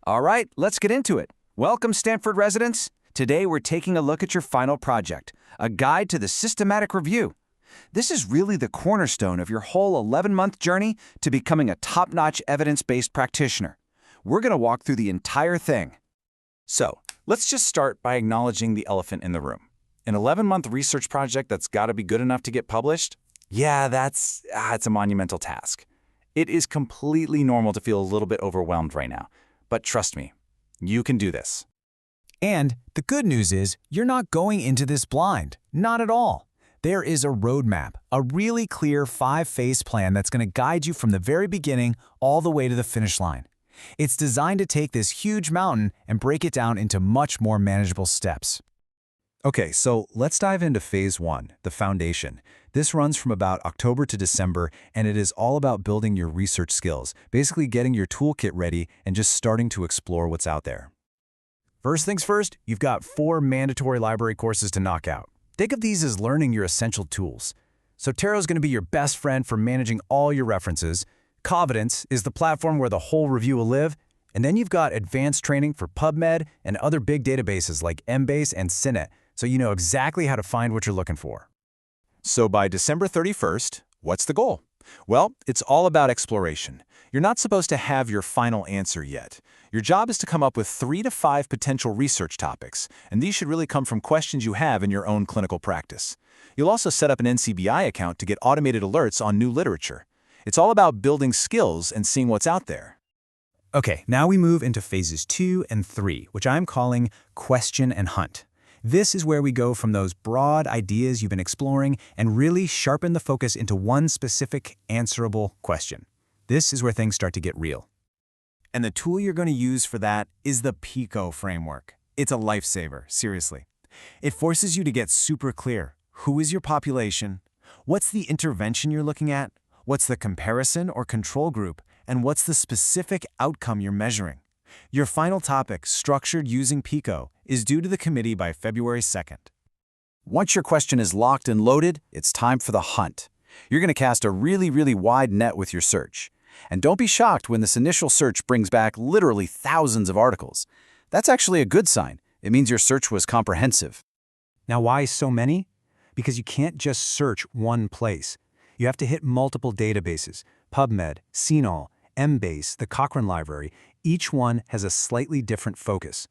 All right, let's get into it. Welcome, Stanford residents. Today we're taking a look at your final project, a guide to the systematic review. This is really the cornerstone of your whole 11-month journey to becoming a top-notch evidence-based practitioner. We're going to walk through the entire thing. So, let's just start by acknowledging the elephant in the room. An 11-month research project that's got to be good enough to get published? Yeah, it's a monumental task. It is completely normal to feel a little bit overwhelmed right now. But trust me, you can do this. And the good news is you're not going into this blind. Not at all. There is a roadmap, a really clear 5-phase plan that's going to guide you from the very beginning all the way to the finish line. It's designed to take this huge mountain and break it down into much more manageable steps. Okay, so let's dive into Phase 1, the foundation. This runs from about October to December, and it is all about building your research skills, basically getting your toolkit ready and just starting to explore what's out there. First things first, you've got 4 mandatory library courses to knock out. Think of these as learning your essential tools. Zotero is going to be your best friend for managing all your references. Covidence is the platform where the whole review will live. And then you've got advanced training for PubMed and other big databases like Embase and Cinet, so you know exactly how to find what you're looking for. So by December 31st, what's the goal? Well, it's all about exploration. You're not supposed to have your final answer yet. Your job is to come up with 3 to 5 potential research topics, and these should really come from questions you have in your own clinical practice. You'll also set up an NCBI account to get automated alerts on new literature. It's all about building skills and seeing what's out there. Okay, now we move into phases 2 and 3, which I'm calling question and hunt. This is where we go from those broad ideas you've been exploring and really sharpen the focus into one specific, answerable question. This is where things start to get real. And the tool you're going to use for that is the PICO framework. It's a lifesaver, seriously. It forces you to get super clear. Who is your population? What's the intervention you're looking at? What's the comparison or control group? And what's the specific outcome you're measuring? Your final topic, structured using PICO, is due to the committee by February 2nd. Once your question is locked and loaded, it's time for the hunt. You're going to cast a really wide net with your search. And don't be shocked when this initial search brings back literally thousands of articles. That's actually a good sign. It means your search was comprehensive. Now, why so many? Because you can't just search one place. You have to hit multiple databases: PubMed, Cinet, Embase, the Cochrane Library. Each one has a slightly different focus.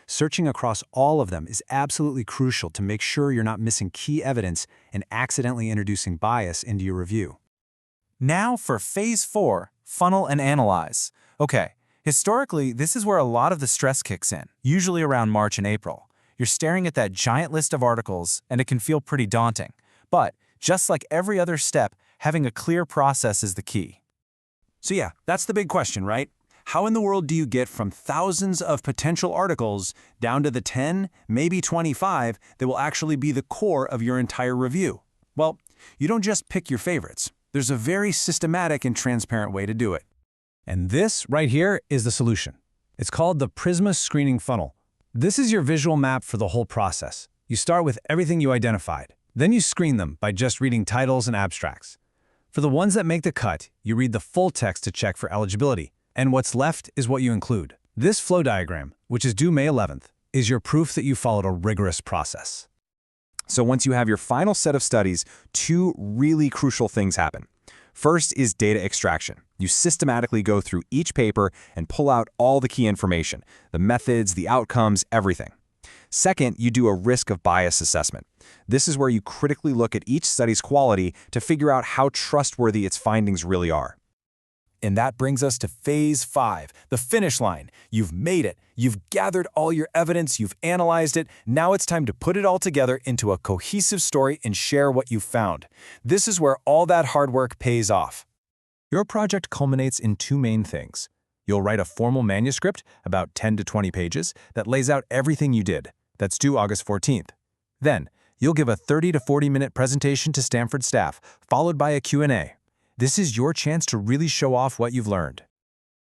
Searching across all of them is absolutely crucial to make sure you're not missing key evidence and accidentally introducing bias into your review. Now for Phase 4, funnel and analyze. Okay, historically, this is where a lot of the stress kicks in, usually around March and April. You're staring at that giant list of articles, and it can feel pretty daunting. But just like every other step, having a clear process is the key. So yeah, that's the big question, right? How in the world do you get from thousands of potential articles down to the 10, maybe 25 that will actually be the core of your entire review? Well, you don't just pick your favorites. There's a very systematic and transparent way to do it. And this right here is the solution. It's called the Prisma Screening Funnel. This is your visual map for the whole process. You start with everything you identified. Then you screen them by just reading titles and abstracts. For the ones that make the cut, you read the full text to check for eligibility. And what's left is what you include. This flow diagram, which is due May 11th, is your proof that you followed a rigorous process. So once you have your final set of studies, 2 really crucial things happen. First is data extraction. You systematically go through each paper and pull out all the key information, the methods, the outcomes, everything. Second, you do a risk of bias assessment. This is where you critically look at each study's quality to figure out how trustworthy its findings really are. And that brings us to Phase 5, the finish line. You've made it. You've gathered all your evidence. You've analyzed it. Now it's time to put it all together into a cohesive story and share what you've found. This is where all that hard work pays off. Your project culminates in 2 main things. You'll write a formal manuscript, about 10 to 20 pages, that lays out everything you did. That's due August 14th. Then, you'll give a 30 to 40-minute presentation to Stanford staff, followed by a Q&A. This is your chance to really show off what you've learned.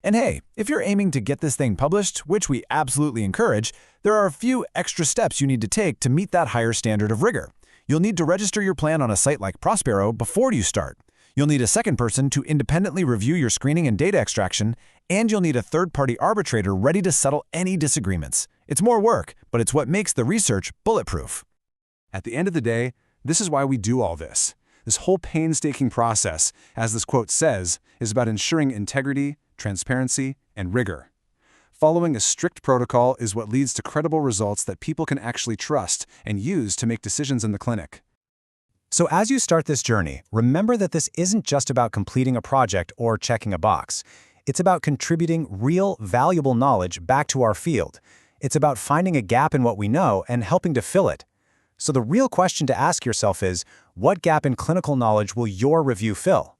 And hey, if you're aiming to get this thing published, which we absolutely encourage, there are a few extra steps you need to take to meet that higher standard of rigor. You'll need to register your plan on a site like Prospero before you start. You'll need a second person to independently review your screening and data extraction, and you'll need a third-party arbitrator ready to settle any disagreements. It's more work, but it's what makes the research bulletproof. At the end of the day, this is why we do all this. This whole painstaking process, as this quote says, is about ensuring integrity, transparency, and rigor. Following a strict protocol is what leads to credible results that people can actually trust and use to make decisions in the clinic. So as you start this journey, remember that this isn't just about completing a project or checking a box. It's about contributing real, valuable knowledge back to our field. It's about finding a gap in what we know and helping to fill it. So the real question to ask yourself is, what gap in clinical knowledge will your review fill?